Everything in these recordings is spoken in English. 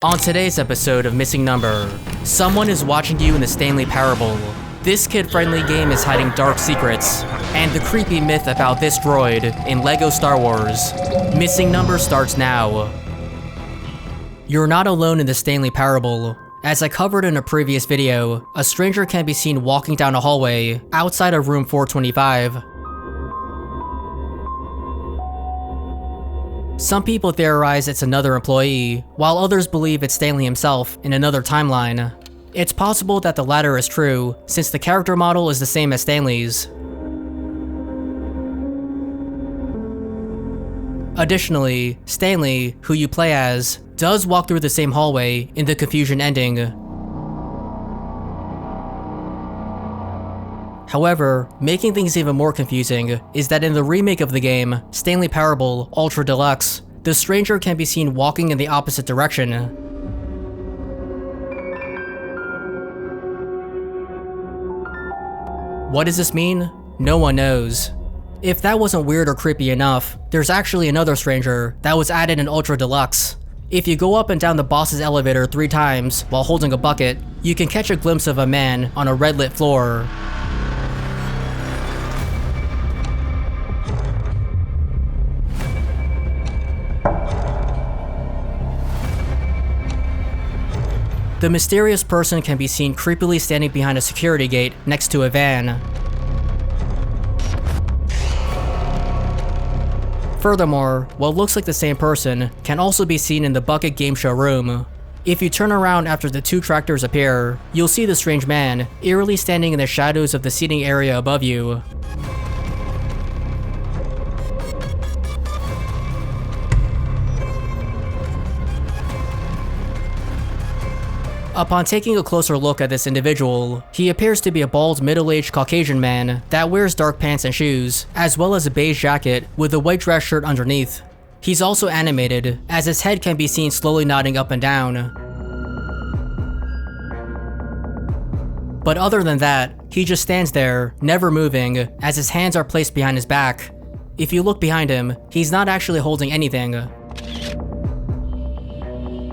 On today's episode of Missing Number, someone is watching you in the Stanley Parable. This kid-friendly game is hiding dark secrets, and the creepy myth about this droid in LEGO Star Wars. Missing Number starts now. You're not alone in the Stanley Parable. As I covered in a previous video, a stranger can be seen walking down a hallway outside of room 425. Some people theorize it's another employee, while others believe it's Stanley himself in another timeline. It's possible that the latter is true, since the character model is the same as Stanley's. Additionally, Stanley, who you play as, does walk through the same hallway in the Confusion ending. However, making things even more confusing is that in the remake of the game, Stanley Parable Ultra Deluxe, the stranger can be seen walking in the opposite direction. What does this mean? No one knows. If that wasn't weird or creepy enough, there's actually another stranger that was added in Ultra Deluxe. If you go up and down the boss's elevator 3 times while holding a bucket, you can catch a glimpse of a man on a red-lit floor. The mysterious person can be seen creepily standing behind a security gate next to a van. Furthermore, what looks like the same person can also be seen in the bucket game show room. If you turn around after the 2 tractors appear, you'll see the strange man eerily standing in the shadows of the seating area above you. Upon taking a closer look at this individual, he appears to be a bald, middle-aged Caucasian man that wears dark pants and shoes, as well as a beige jacket with a white dress shirt underneath. He's also animated, as his head can be seen slowly nodding up and down. But other than that, he just stands there, never moving, as his hands are placed behind his back. If you look behind him, he's not actually holding anything.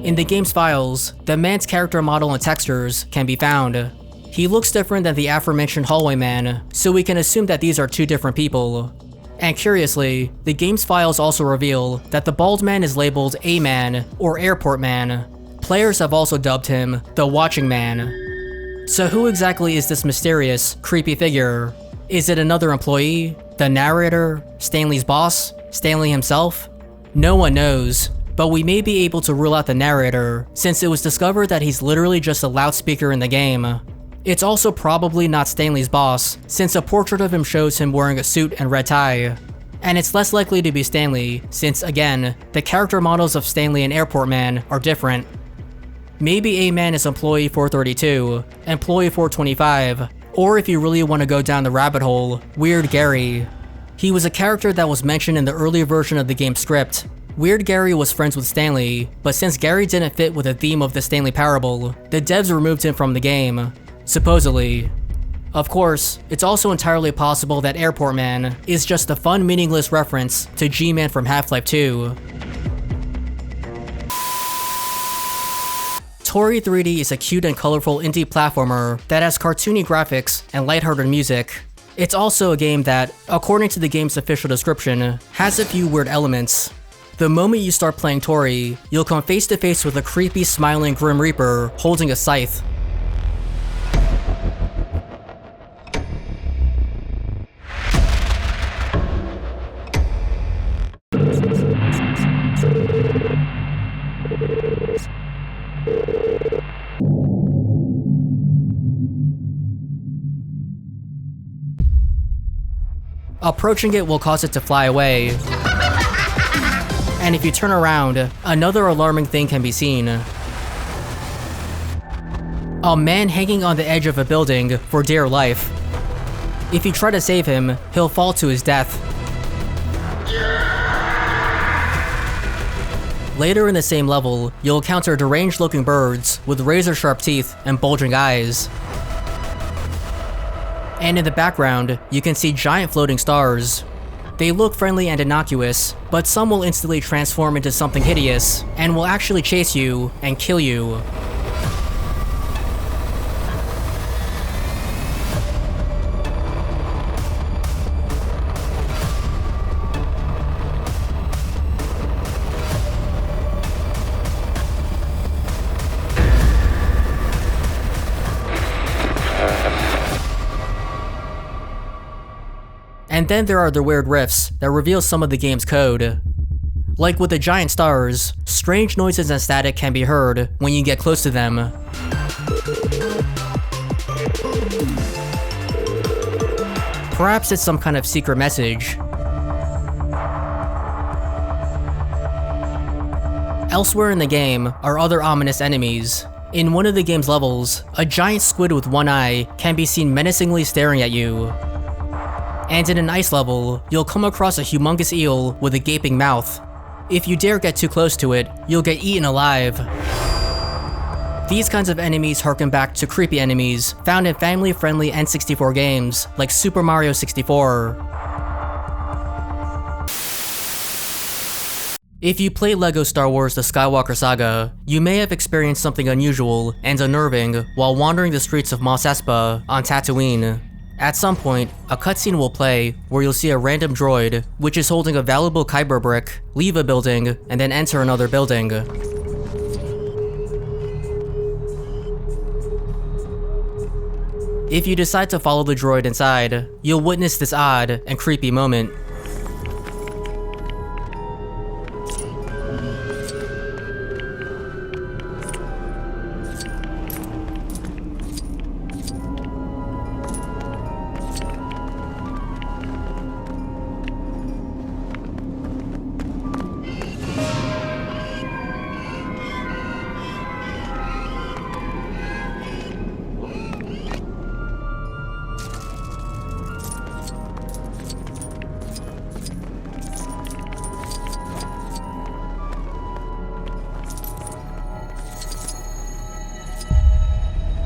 In the game's files, the man's character model and textures can be found. He looks different than the aforementioned hallway man, so we can assume that these are 2 different people. And curiously, the game's files also reveal that the bald man is labeled A-Man or Airport Man. Players have also dubbed him the Watching Man. So who exactly is this mysterious, creepy figure? Is it another employee? The narrator? Stanley's boss? Stanley himself? No one knows. But we may be able to rule out the narrator, since it was discovered that he's literally just a loudspeaker in the game. It's also probably not Stanley's boss, since a portrait of him shows him wearing a suit and red tie. And it's less likely to be Stanley, since again, the character models of Stanley and Airport Man are different. Maybe A-Man is Employee 432, Employee 425, or if you really want to go down the rabbit hole, Weird Gary. He was a character that was mentioned in the earlier version of the game's script. Weird Gary was friends with Stanley, but since Gary didn't fit with the theme of the Stanley Parable, the devs removed him from the game, supposedly. Of course, it's also entirely possible that Airport Man is just a fun, meaningless reference to G-Man from Half-Life 2. Toree 3D is a cute and colorful indie platformer that has cartoony graphics and lighthearted music. It's also a game that, according to the game's official description, has a few weird elements. The moment you start playing Toree, you'll come face to face with a creepy, smiling Grim Reaper holding a scythe. Approaching it will cause it to fly away. And if you turn around, another alarming thing can be seen. A man hanging on the edge of a building for dear life. If you try to save him, he'll fall to his death. Later in the same level, you'll encounter deranged-looking birds with razor-sharp teeth and bulging eyes. And in the background, you can see giant floating stars. They look friendly and innocuous, but some will instantly transform into something hideous and will actually chase you and kill you. And then there are the weird rifts that reveal some of the game's code. Like with the giant stars, strange noises and static can be heard when you get close to them. Perhaps it's some kind of secret message. Elsewhere in the game are other ominous enemies. In one of the game's levels, a giant squid with one eye can be seen menacingly staring at you. And in an ice level, you'll come across a humongous eel with a gaping mouth. If you dare get too close to it, you'll get eaten alive. These kinds of enemies harken back to creepy enemies found in family-friendly N64 games like Super Mario 64. If you play LEGO Star Wars The Skywalker Saga, you may have experienced something unusual and unnerving while wandering the streets of Mos Espa on Tatooine. At some point, a cutscene will play where you'll see a random droid, which is holding a valuable Kyber brick, leave a building, and then enter another building. If you decide to follow the droid inside, you'll witness this odd and creepy moment.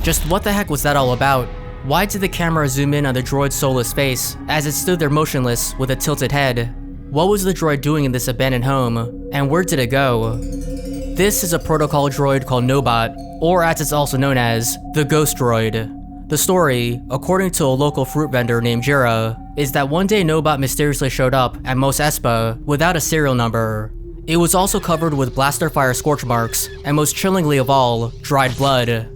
Just what the heck was that all about? Why did the camera zoom in on the droid's soulless face as it stood there motionless with a tilted head? What was the droid doing in this abandoned home, and where did it go? This is a protocol droid called Nobot, or as it's also known as, the Ghost Droid. The story, according to a local fruit vendor named Jira, is that one day Nobot mysteriously showed up at Mos Espa without a serial number. It was also covered with blaster fire scorch marks, and most chillingly of all, dried blood.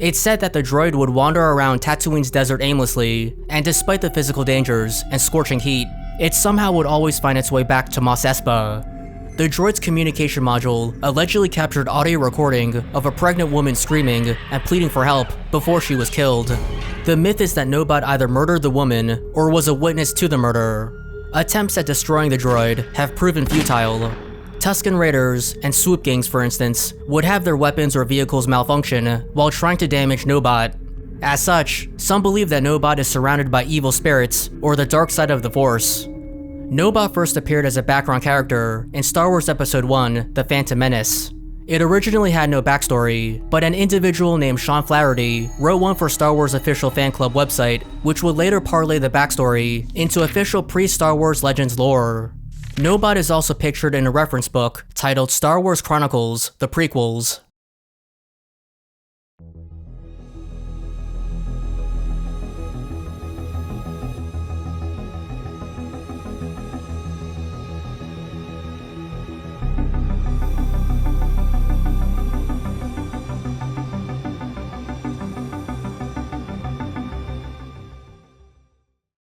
It's said that the droid would wander around Tatooine's desert aimlessly, and despite the physical dangers and scorching heat, it somehow would always find its way back to Mos Espa. The droid's communication module allegedly captured audio recording of a pregnant woman screaming and pleading for help before she was killed. The myth is that Nobot either murdered the woman or was a witness to the murder. Attempts at destroying the droid have proven futile. Tusken Raiders and swoop gangs, for instance, would have their weapons or vehicles malfunction while trying to damage Nobot. As such, some believe that Nobot is surrounded by evil spirits or the dark side of the Force. Nobot first appeared as a background character in Star Wars Episode 1, The Phantom Menace. It originally had no backstory, but an individual named Sean Flaherty wrote one for Star Wars official fan club website, which would later parlay the backstory into official pre-Star Wars Legends lore. Nobot is also pictured in a reference book titled Star Wars Chronicles: The Prequels.